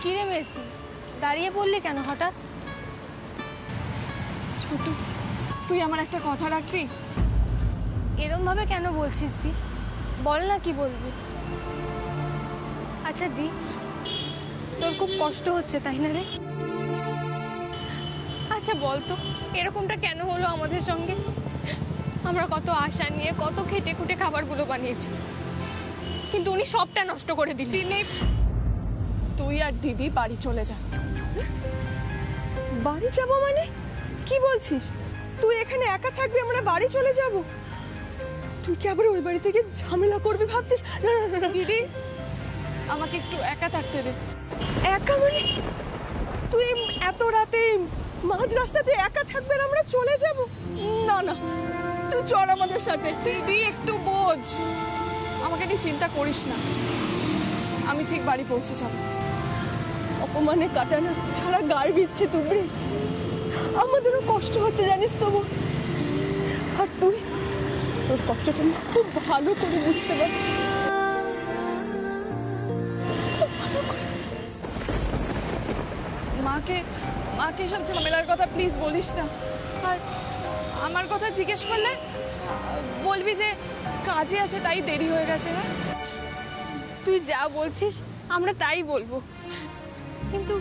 কিরে মেসি, দাঁড়িয়ে পড়লি কেন হঠাৎ? ছোট, তুই আমার একটা কথা রাখবি? এরম ভাবে কেন বলছিস দি? বল না কি বলবি। আচ্ছা দি, তোর খুব কষ্ট হচ্ছে তাই না রে? আচ্ছা বলতো এরকমটা কেন হলো আমাদের সঙ্গে? আমরা কত আশা নিয়ে কত খেটে খুঁটে খাবারগুলো বানিয়েছি, কিন্তু উনি সবটা নষ্ট করে দিলেন। তুই আর দিদি বাড়ি চলে যা। বাড়ি যাব মানে? কি বলছিস? তুই এখানে একা থাকবি, আমরা বাড়ি চলে যাব? তুই কি আবার ওই বাড়ি থেকে ঝামেলা করবি ভাবছিস? না না না দিদি, আমাকে একটু একা থাকতে দে। একা মানে? তুই এত রাতে মাঝ রাস্তাতে একা থাকবে আর আমরা চলে যাব? না না, তুই চল আমাদের সাথে। দিদি একটু বোঝ, আমাকে নিয়ে চিন্তা করিস না, আমি ঠিক বাড়ি পৌঁছে যাব। অপমানে কাটা না সারা গায়ে বিচ্ছে তুবড়ি, আমাদেরও কষ্ট হচ্ছে জানিস তো বোন। আর তুই, তোর কষ্টটা আমি খুব ভালো করে বুঝতে পারছি। মাকে মাকে এসব ঝামেলার কথা প্লিজ বলিস না। আর আমার কথা জিজ্ঞেস করলে বলবি যে কাজে আছে তাই দেরি হয়ে গেছে। হ্যাঁ, তুই যা বলছিস আমরা তাই বলবো, কিন্তু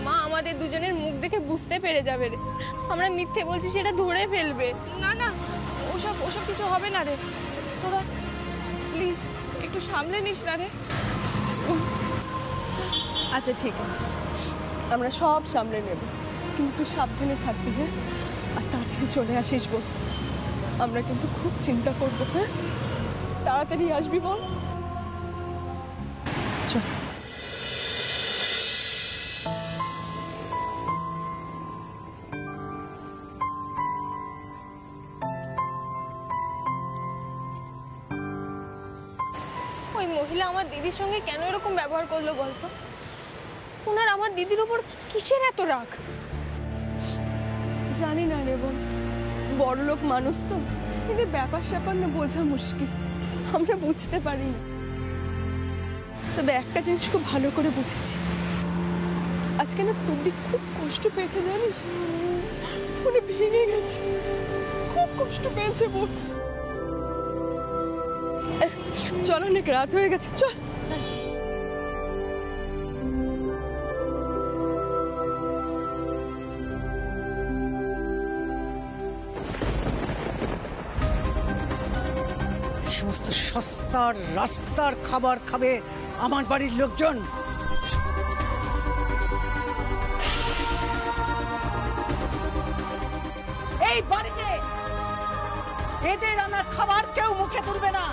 মা আমাদের দুজনের মুখ দেখে বুঝতে পেরে যাবে রে, আমরা মিথ্যে বলছি সেটা ধরে ফেলবে। না না, ওসব ওসব কিছু হবে না রে, তোরা প্লিজ একটু সামলে নিস না রে। আচ্ছা ঠিক আছে, আমরা সব সামলে নেব, কিন্তু তুই সাবধানে থাকবি। হ্যাঁ, আর তাড়াতাড়ি চলে আসিস বোন, আমরা কিন্তু খুব চিন্তা করবো। হ্যাঁ, তাড়াতাড়ি আসবি বোন। চল। ওই মহিলা আমার দিদির সঙ্গে কেন এরকম ব্যবহার করলো বলতো? ওনার আমার দিদির উপর কিসের এত রাগ? জানি না রে বোন, বড়লোক মানুষ তো, এদের ব্যাপার স্যাপার না বোঝা মুশকিল, আমরা বুঝতে পারিনি। তবে একটা জিনিস খুব ভালো করে বুঝেছি, আজকে না তুবড়ি খুব কষ্ট পেয়েছে জানিস, উনি ভেঙে গেছে, খুব কষ্ট পেয়েছে বোন। চল, অনেক রাত হয়ে গেছে, চল। সমস্ত সস্তার রাস্তার খাবার খাবে আমার বাড়ির লোকজন। এই বাড়িতে এদের আনা খাবার কেউ মুখে তুলবে না।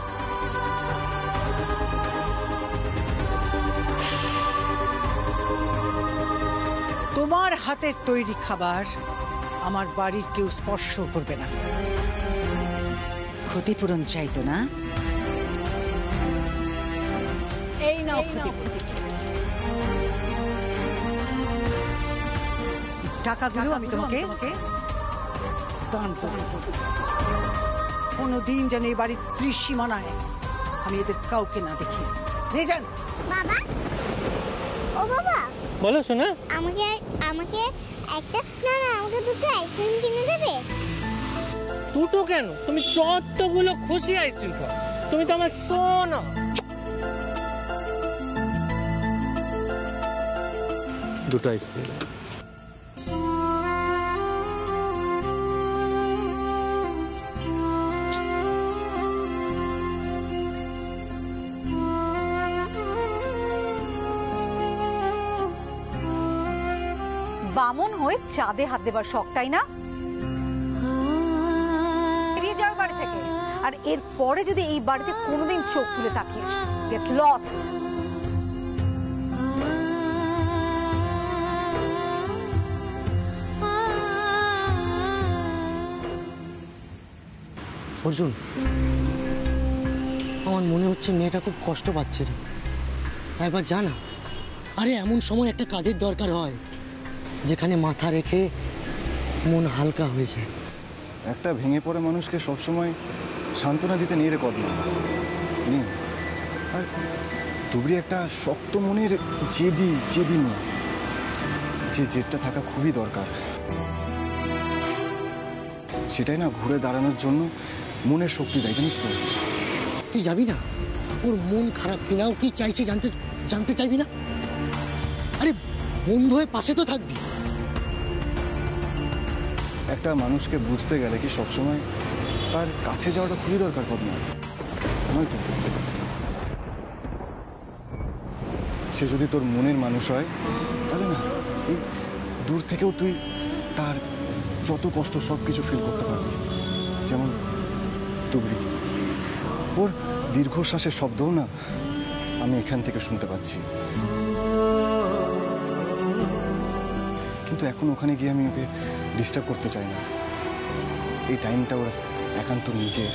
তোমার হাতের তৈরি খাবার আমার বাড়ির কেউ স্পর্শ করবে না। ক্ষতিপূরণ চাইতো না? এই নাও ক্ষতিপূরণ। টাকাগুলো আমি তোমাকে দান করব। কোনোদিন যেন এই বাড়ির ত্রিসীমানায় আমি এদের কাউকে না দেখি। নিয়ে যান। বাবা, ও বাবা, বলো শোনা। আমাকে আমাকে একটা না না আমাকে দুটো আইসক্রিম কিনে দেবে? দুটো কেন, তুমি যতগুলো খুশি আইসক্রিম খাও, তুমি তো আমার সোনা। দুটো আইসক্রিম। বামন হয়ে চাঁদে হাত দেবার শখ, তাই না? বেরিয়ে যাও বাড়ি থেকে, আর এর পরে যদি এই বাড়িতে কোনোদিন চোখ তুলে তাকিয়ে গেট লস্ট। অর্জুন, আমার মনে হচ্ছে মেয়েটা খুব কষ্ট পাচ্ছে রে, একবার জানা। আরে এমন সময় একটা কাজের দরকার হয় যেখানে মাথা রেখে মন হালকা হয়ে যায়। একটা ভেঙে পড়ে মানুষকে সবসময় সান্ত্বনা দিতে নিয়ে রে কদিন। আর তুবড়ি একটা শক্ত মনের জেদি মেয়ে, যে জেদটা থাকা খুবই দরকার। সেটাই না ঘুরে দাঁড়ানোর জন্য মনের শক্তি দেয়, জানিস তো? তুই যাবি না? ওর মন খারাপ কিনা, ও কি চাইছে জানতে চাইবি না? আরে বন্ধু হয়ে পাশে তো থাকবি। একটা মানুষকে বুঝতে গেলে কি সবসময় তার কাছে যাওয়াটা খুবই দরকার, কদমা, নয়তো? সে যদি তোর মনের মানুষ হয় তাহলে না এই দূর থেকেও তুই তার যত কষ্ট সব কিছু ফিল করতে পারবি। যেমন তুবড়ি, ওর দীর্ঘশ্বাসের শব্দও না আমি এখান থেকে শুনতে পাচ্ছি, কিন্তু এখন ওখানে গিয়ে আমি ওকে ডিস্টার্ব করতে চাই না। এই টাইমটা ওর একান্ত নিজের।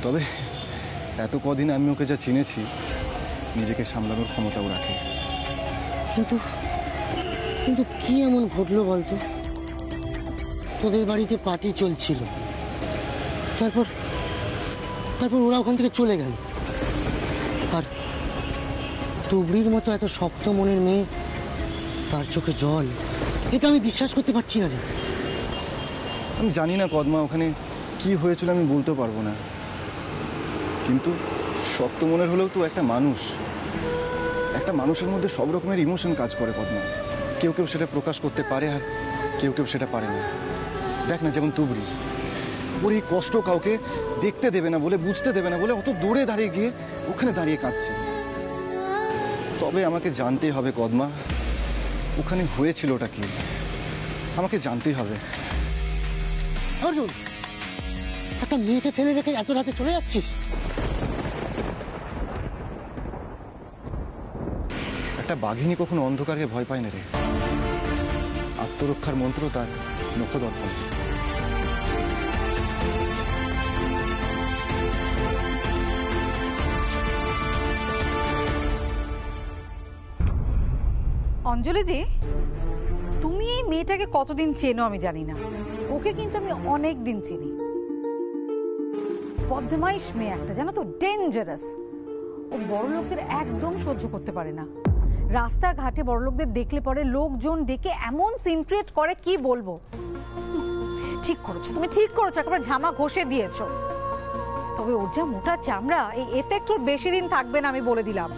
তবে এত কদিন আমি ওকে যা চিনেছি, নিজেকে সামলানোর ক্ষমতাও রাখে। কিন্তু কি এমন ঘটলো বলতো? তোদের বাড়িতে পার্টি চলছিল, তারপর ওরা ওখান থেকে চলে গেল, আর তুবড়ির মতো এত শক্ত মনের মেয়ে, তার চোখে জল। এটা আমি বিশ্বাস করতে পারছি না রে। আমি জানি না কদমা ওখানে কি হয়েছিল, আমি বলতে পারবো না, কিন্তু শক্ত মনের হলেও তো একটা মানুষের মধ্যে সব রকমের ইমোশন কাজ করে কদমা। কেউ সেটা প্রকাশ করতে পারে, আর কেউ সেটা পারে না। দেখ না, যেমন তুবড়ি, ওর এই কষ্ট কাউকে দেখতে দেবে না বলে, বুঝতে দেবে না বলে অত দূরে দাঁড়িয়ে গিয়ে ওখানে দাঁড়িয়ে কাঁদছে। তবে আমাকে জানতেই হবে কদমা, ওখানে হয়েছিল ওটা কি, আমাকে জানতেই হবে। অর্জুন, একটা মেয়েকে ফেলে রেখে এত রাতে চলে যাচ্ছিস? একটা বাঘিনী কখনো অন্ধকারকে ভয় পায় না রে। আত্মরক্ষার মন্ত্র তার মুখদর্পণ। অঞ্জলি দি, তুমি এই মেয়েটাকে কতদিন চেনো আমি জানি না, ওকে কিন্তু আমি অনেক দিন চিনি। বদমাইশ মেয়ে একটা, জানো তো, ডেঞ্জারাস। ও বড় লোকদের একদম সহ্য করতে পারে না। রাস্তাঘাটে বড় লোকদের দেখলে পরে লোকজন ডেকে এমন সিন ক্রিয়েট করে, কি বলবো। ঠিক করেছো তুমি, ঠিক করেছো, একেবারে ঝামা ঘষে দিয়েছো। তবে ওর যা মোটা চামড়া, এই এফেক্ট ওর বেশি দিন থাকবে না, আমি বলে দিলাম।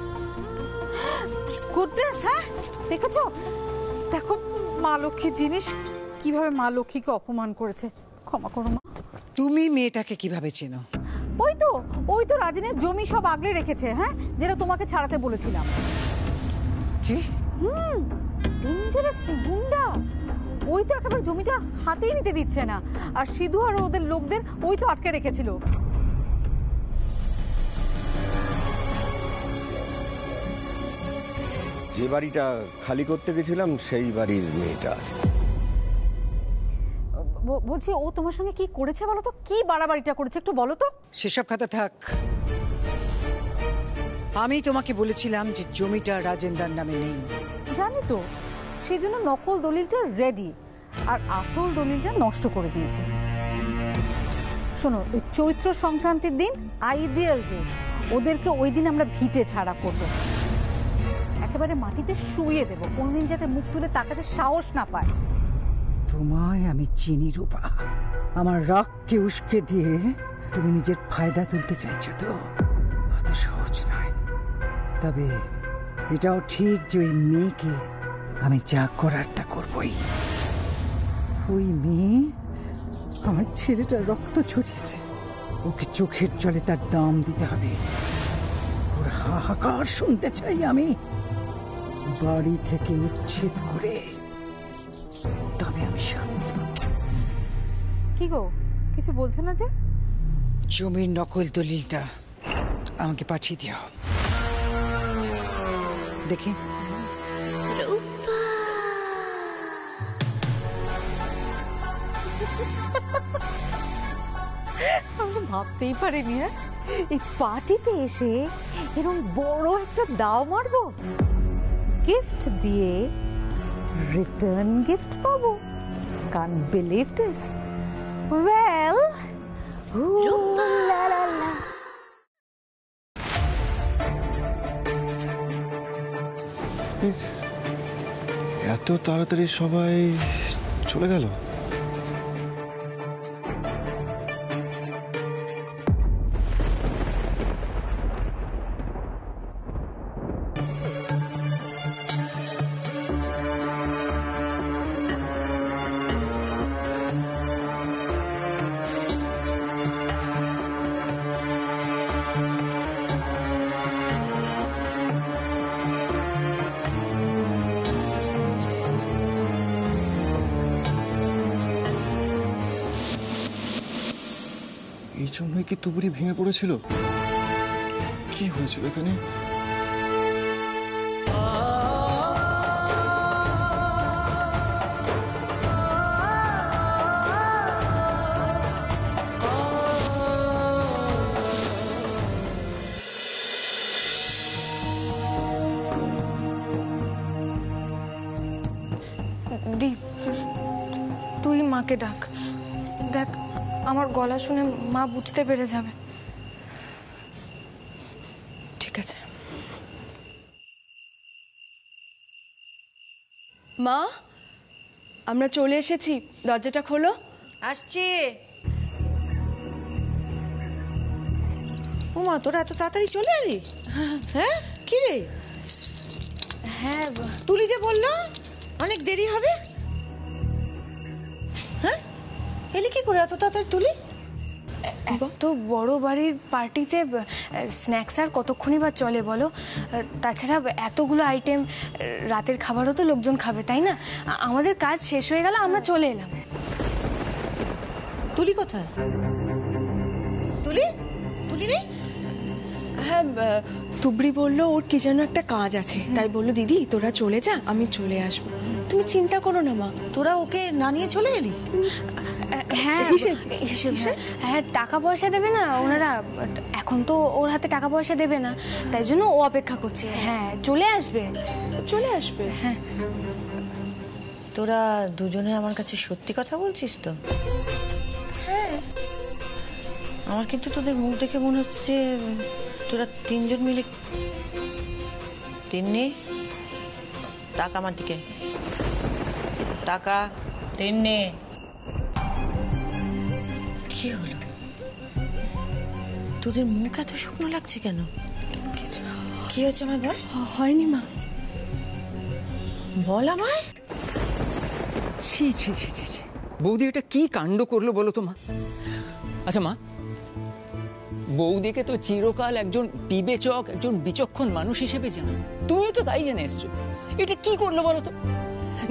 গুডনেস, হ্যাঁ দেখেছো? দেখো মা লক্ষ্মীর জিনিস কিভাবে মা লক্ষ্মীকে অপমান করেছে। ক্ষমা করো মা। তুমি মেয়েটাকে কিভাবে চেনো? ওই তো রাজিনের জমি সব আগলে রেখেছে, হ্যাঁ, যেটা তোমাকে ছাড়াতে বলেছিলাম। কি? ডেঞ্জারাস গুন্ডা। ওই তো একেবারে জমিটা হাতেই নিতে দিচ্ছে না, আর সিধু আর ওদের লোকদের ওই তো আটকে রেখেছিল। যে বাড়িটা খালি করতে গেছিলাম সেই বাড়ির মেয়েটা। বলছি, ও তোমার সঙ্গে কি করেছে বলো তো? কি বাড়াবাড়িটা করেছে একটু বলো তো। সেসব কথা থাক। আমি তোমাকে বলেছিলাম যে জমিটা রাজেন্দ্রার নামে নেই। জানি তো, সেই জন্য নকল দলিলটা রেডি, আর আসল দলিলটা নষ্ট করে দিয়েছে। শোনো, ওই চৈত্র সংক্রান্তির দিন আইডিয়াল ডে, ওদেরকে ওই দিন আমরা ভিটে ছাড়া করবো, একেবারে মাটিতে শুইয়ে দেবো, কোনদিন যাতে মুখ তুলে তাকাতে সাহস না পায়। তোমায় আমি চিনি রূপা, আমার রাগকে উস্কে দিয়ে তুমি নিজের ফায়দা তুলতে চাইছো তো? অত সহজ নয়। তবে এটাও ঠিক যে ওই মেয়েকে আমি যা করার তা করবই। ওই মেয়ে আমার ছেলেটার রক্ত ঝরিয়েছে, ওকে চোখের জলে তার দাম দিতে হবে। ওর হাহাকার শুনতে চাই আমি। বাড়ি থেকে উচ্ছেদ করে তবে আমি শান্তি পাবো। কি গো, কিছু বলছো না যে? জমির নকল দলিলটা আমাকে পাঠিয়ে দিও দেখি। আমি ভাবতেই পারিনি, হ্যাঁ, এই পার্টিতে এসে এরকম বড় একটা দাও মারবো। গিফট দিয়ে রিটার্ন গিফট পাবো। Can't believe this. Well, la la la. এত তাড়াতাড়ি সবাই চলে গেল? এই জন্যই কি তুবড়ি ভেঙে পড়েছিল? কি হয়েছিল এখানে? দীপ, তুই মাকে ডাক। দেখ, আমার গলা শুনে মা বুঝতে পেরে যাবে। ঠিক আছে। মা, আমরা চলে এসেছি, দরজাটা খোলো। আসছি। উমা, তোরা এত তাড়াতাড়ি চলে এলি? হ্যাঁ, কি রে? হ্যাঁ, তুলি যে বললো অনেক দেরি হবে। হ্যাঁ, এলি কি করে এত তাড়াতাড়ি তুলি? এত বড় বাড়ির পার্টিতে স্ন্যাক্স আর কতক্ষণই বা চলে বলো? তাছাড়া এতগুলো আইটেম, রাতের খাবারও তো লোকজন খাবে, তাই না? আমাদের কাজ শেষ হয়ে গেল, আমরা চলে এলাম। তুলি কোথায়? তুলি তুলি নেই? হ্যাঁ, তুবড়ি বললো ওর কি যেন একটা কাজ আছে, তাই বললো দিদি তোরা চলে যা, আমি চলে আসবো। তুমি চিন্তা করো না মা। তোরা ওকে না নিয়ে চলে এলি? হ্যাঁ, হ্যাঁ, টাকা পয়সা দেবে না ওনারা, এখন তো ওর হাতে টাকা পয়সা দেবে না, তাই জন্য ও অপেক্ষা করছে। হ্যাঁ, চলে আসবে, চলে আসবে। হ্যাঁ। তোরা দুজনে আমার কাছে সত্যি কথা বলছিস তো? হ্যাঁ, আমার কিন্তু তোদের মুখ দেখে মনে হচ্ছে তোরা তিনজন মিলে। তিন্নি, টাকা আমার দিকে, টাকা। তিন্নি, কি হলো? তোদের মুখ এত শুকনো লাগছে কেন? কিছু কি হয়েছে আমায় বল। হয়নি মা। বল আমায়। ছি ছি ছি ছি ছি, বৌদি এটা কি কাণ্ড করলো বলো তো মা? আচ্ছা মা, বৌদিকে তো চিরকাল একজন বিবেচক, একজন বিচক্ষণ মানুষ হিসেবে জানো, তুমিও তো তাই জেনে এসছো। এটা কি করলো বলো তো?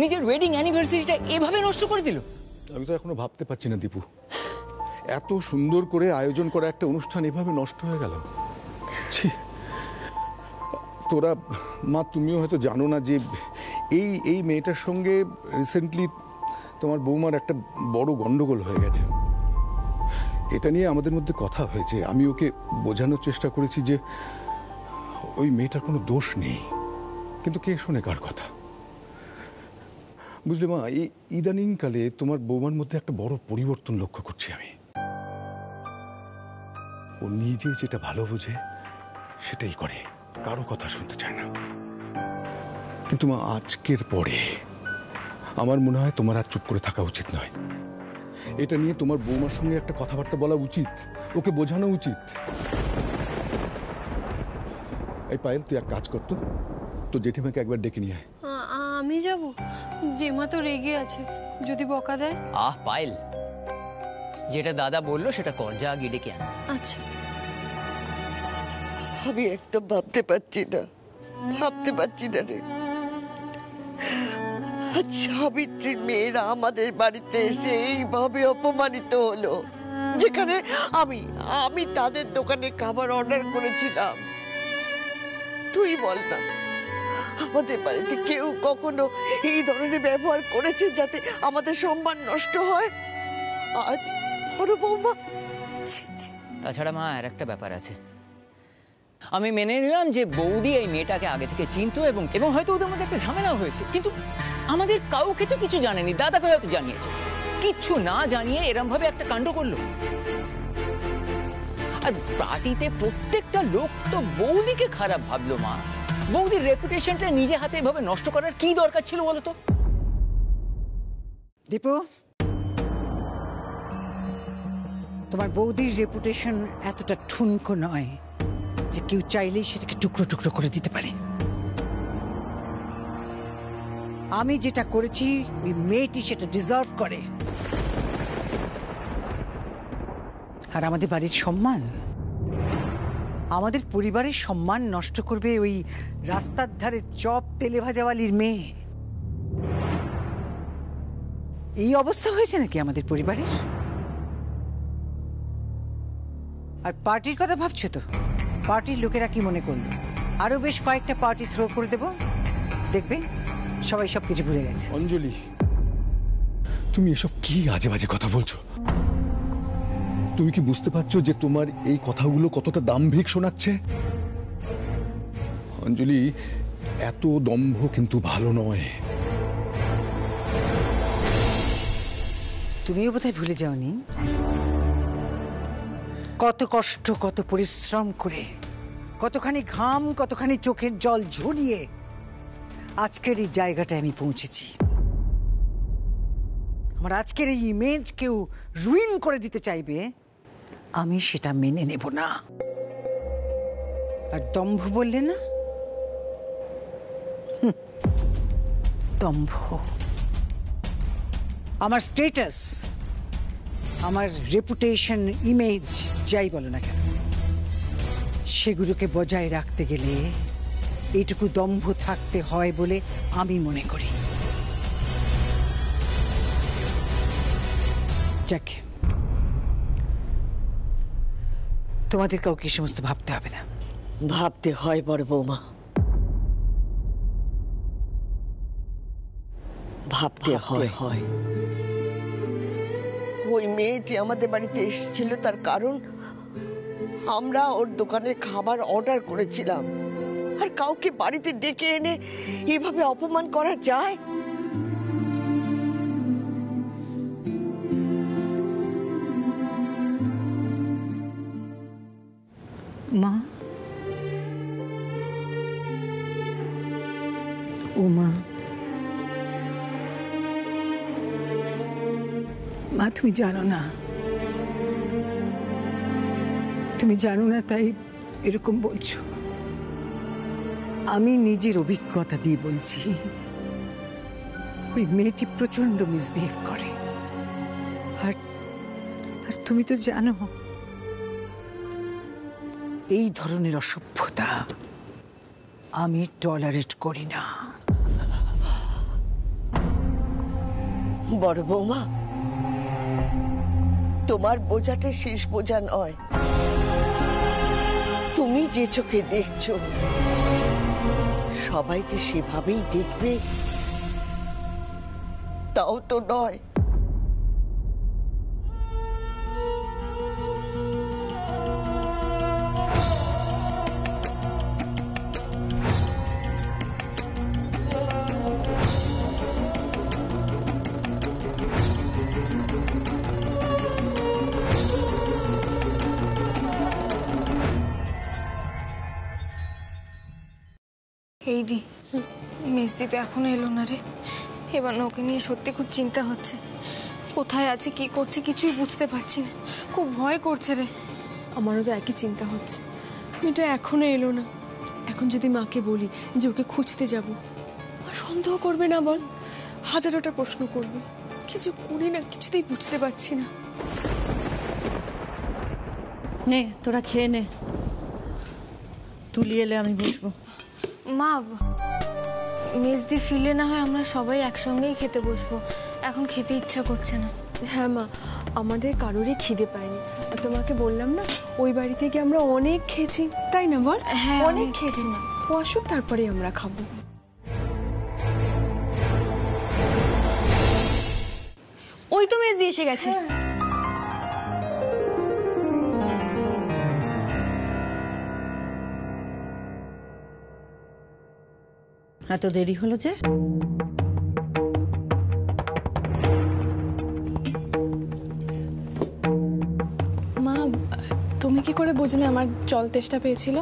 নিজের ওয়েডিং অ্যানিভার্সারিটা এভাবে নষ্ট করে দিল। আমি তো এখনো ভাবতে পারছি না দীপু, এত সুন্দর করে আয়োজন করা একটা অনুষ্ঠান এভাবে নষ্ট হয়ে গেল। ছি, তোরা মা তুমিও হয়তো জানো না যে এই মেয়েটার সঙ্গে রিসেন্টলি তোমার বৌমার একটা বড় গন্ডগোল হয়ে গেছে। এটা নিয়ে আমাদের মধ্যে কথা হয়েছে, আমি ওকে বোঝানোর চেষ্টা করেছি যে ওই মেয়েটার কোনো দোষ নেই, কিন্তু কে শোনে কার কথা? বুঝলে মা, এই ইদানিংকালে তোমার বৌমার মধ্যে একটা বড় পরিবর্তন লক্ষ্য করছি আমি। ও নিজে যেটা ভালো বোঝে সেটাই করে, কারো কথা শুনতে চায় না। কিন্তু মা, আজকের পরে আমার মনে হয় তোমার আর চুপ করে থাকা উচিত নয়। এটা নিয়ে তোমার বৌমার সঙ্গে একটা কথাবার্তা বলা উচিত, ওকে বোঝানো উচিত। এই পায়েল, তুই এক কাজ করতো, তো জেঠিমাকে একবার ডেকে নিয়ে আয়। আমি যাব? জেমা তো রেগে আছে, যদি বকা দেয়। আহ পায়েল, যেটা দাদা বললো সেটা কর, যা গিয়ে ডেকে আন। আচ্ছা। আমি একদম ভাবতে পারছি না রে। আজ সাবিত্রীর মেয়েরা আমাদের বাড়িতে এসে এইভাবে অপমানিত হলো, যেখানে আমি তাদের দোকানে খাবার অর্ডার করেছিলাম। তুই বল না, আমাদের বাড়িতে কেউ কখনো এই ধরনের ব্যবহার করেছে যাতে আমাদের সম্মান নষ্ট হয়? আজ বড় বৌমা। তাছাড়া মা, আর একটা ব্যাপার আছে। আমি মেনে নিলাম যে বৌদি এই মেয়েটাকে আগে থেকে চিনতো এবং হয়তো ওদের মধ্যে একটা ঝামেলা হয়েছে, কিন্তু আমাদের কাউকে তো কিছু জানেনি। দাদাকে হয়তো জানিয়েছে, কিচ্ছু না জানিয়ে এরম ভাবে একটা কাণ্ড করলো। আর পার্টিতে প্রত্যেকটা লোক তো বৌদিকে খারাপ ভাবলো মা। বৌদির রেপুটেশনটা নিজে হাতে এভাবে নষ্ট করার কি দরকার ছিল বলো তো? দীপু, তোমার বৌদির রেপুটেশন এতটা ঠুনকো নয় যে কেউ চাইলেই সেটাকে টুকরো টুকরো করে দিতে পারে। আমি যেটা করেছি ওই মেয়েটি সেটা ডিজার্ভ করে। আর আমাদের বাড়ির সম্মান, আমাদের পরিবারের সম্মান নষ্ট করবে ওই রাস্তার ধারে চপ তেলে ভাজাওয়ালির মেয়ে। এই অবস্থা হয়েছে নাকি আমাদের পরিবারের? আর পার্টির কথা ভাবছো তো? পার্টির লোকেরা কি মনে করলো? আরো বেশ কয়েকটা পার্টি থ্রো করে দেব, দেখবে সবাই সবকিছু ভুলে গেছে। অঞ্জলি, তুমি এসব কি আজে বাজে কথা বলছো? তুমি কি বুঝতে পারছো যে তোমার এই কথাগুলো কতটা দাম্ভিক শোনাচ্ছে? অঞ্জলি, এত দম্ভ কিন্তু ভালো নয়। তুমিও বোধহয় ভুলে যাওনি কত কষ্ট, কত পরিশ্রম করে, কতখানি ঘাম, কতখানি চোখের জল ঝরিয়ে আজকের এই জায়গাটায় আমি পৌঁছেছি। আমার আজকের এই ইমেজ কেউ রুইন করে দিতে চাইবে, আমি সেটা মেনে নেব না। আর দম্ভ বললে না, দম্ভ। আমার স্ট্যাটাস, আমার রেপুটেশন, ইমেজ যাই বলো না কেন, সেগুলোকে বজায় রাখতে গেলে এইটুকু দম্ভ থাকতে হয় বলে আমি মনে করি। যাক, তোমাদের কাউকে এই সমস্ত ভাবতে হবে না। ভাবতে হয় বড় বৌমা, ভাবতে হয়। ওই মেয়েটি আমাদের বাড়িতে এসেছিল, তার কারণ আমরা ওর দোকানে খাবার অর্ডার করেছিলাম। আর কাউকে বাড়িতে ডেকে এনে এভাবে অপমান করা যায়? মা, ও মা, মা তুমি জানো না, তুমি জানো না তাই এরকম বলছো। আমি নিজের অভিজ্ঞতা দিয়ে বলছি, ওই মেয়েটি প্রচন্ড মিসবিহেভ করে। আর তুমি তো জানো এই ধরনের অসভ্যতা আমি টলারেট করি না। বড় বৌমা, তোমার বোঝাটা শেষ বোঝা নয়। তুমি যে চোখে দেখছো সবাই যে সেভাবেই দেখবে তাও তো নয়। এই দি, মেজদি তো এখনো এলো না রে। এবার ওকে নিয়ে সত্যি খুব চিন্তা হচ্ছে। কোথায় আছে, কি করছে কিছুই বুঝতে পারছি না। খুব ভয় করছে রে। আমারও তো একই চিন্তা হচ্ছে, মেয়েটা এখনো এলো না। এখন যদি মাকে বলি যে ওকে খুঁজতে যাব, মা সন্দেহ করবে না বল? হাজারোটা প্রশ্ন করবে। কিছু করি না, কিছুতেই বুঝতে পারছি না। নে তোরা খেয়ে নে, তুলি এলে আমি বসবো। মা, মেজদি ফিরলে না হয় আমরা সবাই একসঙ্গেই খেতে বসবো। এখন খেতে ইচ্ছা করছে না। হ্যাঁ মা, আমাদের কারোরই খিদে পায়নি। আর তোমাকে বললাম না, ওই বাড়ি থেকে আমরা অনেক খেয়েছি, তাই না বল? হ্যাঁ, অনেক খেয়েছি। ও আসুক, তারপরে আমরা খাবো। ওই তো মেজদি এসে গেছে। এত দেরি হলো যে? মা, তুমি কি করে বুঝলে আমার জল তেষ্টা পেয়েছিল?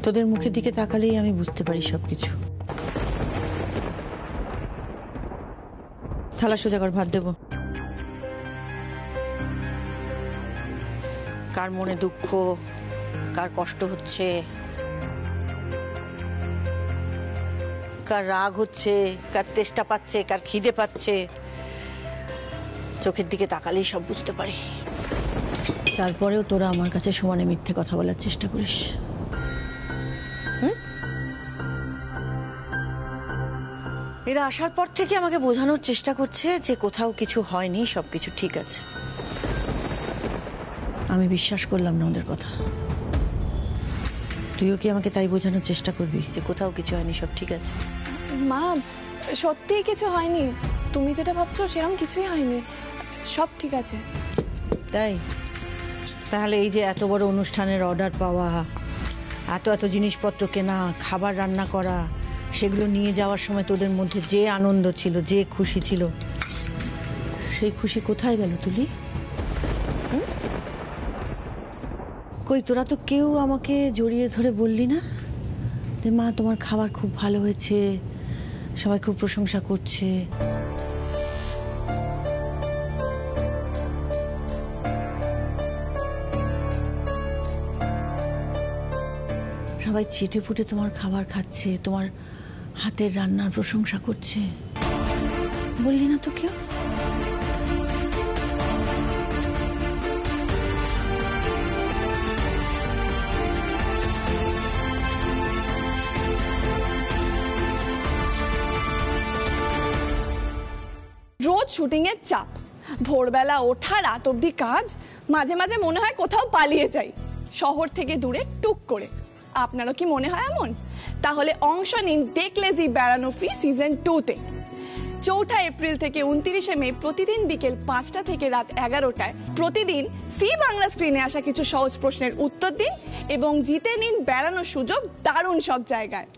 তোদের মুখের দিকে তাকালেই আমি বুঝতে পারি সবকিছু। থালা সোজা কর, ভাত দেব। কার মনে দুঃখ, কার কষ্ট হচ্ছে, কার রাগ হচ্ছে, কার তেষ্টা পাচ্ছে, কার খিদে পাচ্ছে, চোখের দিকে তাকালেই সব বুঝতে পারি। তারপরেও তোরা আমার কাছে সমানে মিথ্যে কথা বলার চেষ্টা করিস। এরা আসার পর থেকে আমাকে বোঝানোর চেষ্টা করছে যে কোথাও কিছু হয়নি, সবকিছু ঠিক আছে। আমি বিশ্বাস করলাম না ওদের কথা। তুইও কি আমাকে তাই বোঝানোর চেষ্টা করবি যে কোথাও কিছু হয়নি, সব ঠিক আছে? মা, সত্যিই কিছু হয়নি। তুমি যেটা ভাবছো সেরকম কিছুই হয়নি, সব ঠিক আছে। তাই? তাহলে এই যে এত বড় অনুষ্ঠানের অর্ডার পাওয়া, এত এত জিনিসপত্র কেনা, খাবার রান্না করা, সেগুলো নিয়ে যাওয়ার সময় তোদের মধ্যে যে আনন্দ ছিল, যে খুশি ছিল, সেই খুশি কোথায় গেল তুলি? কই, তোরা তো কেউ আমাকে জড়িয়ে ধরে বললি না যে মা তোমার খাবার খুব ভালো হয়েছে, সবাই খুব প্রশংসা করছে। সবাই চেটে ফুটে তোমার খাবার খাচ্ছে, তোমার হাতের রান্নার প্রশংসা করছে, বললি না তো কেউ? রোজ শুটিং এর চাপ, ভোরবেলা ওঠা, রাত অবধি কাজ, মাঝে মাঝে মনে হয় কোথাও পালিয়ে যাই, শহর থেকে দূরে টুক করে। আপনারও কি মনে হয় এমন? তাহলে অংশ নিন দেখলে জি বেড়ানো ফ্রি সিজন 2-তে। 4 এপ্রিল থেকে 29 মে প্রতিদিন বিকেল 5টা থেকে রাত 11টায় প্রতিদিন সি বাংলা স্ক্রিনে আসা কিছু সহজ প্রশ্নের উত্তর দিন এবং জিতে নিন বেড়ানোর সুযোগ দারুণ সব জায়গায়।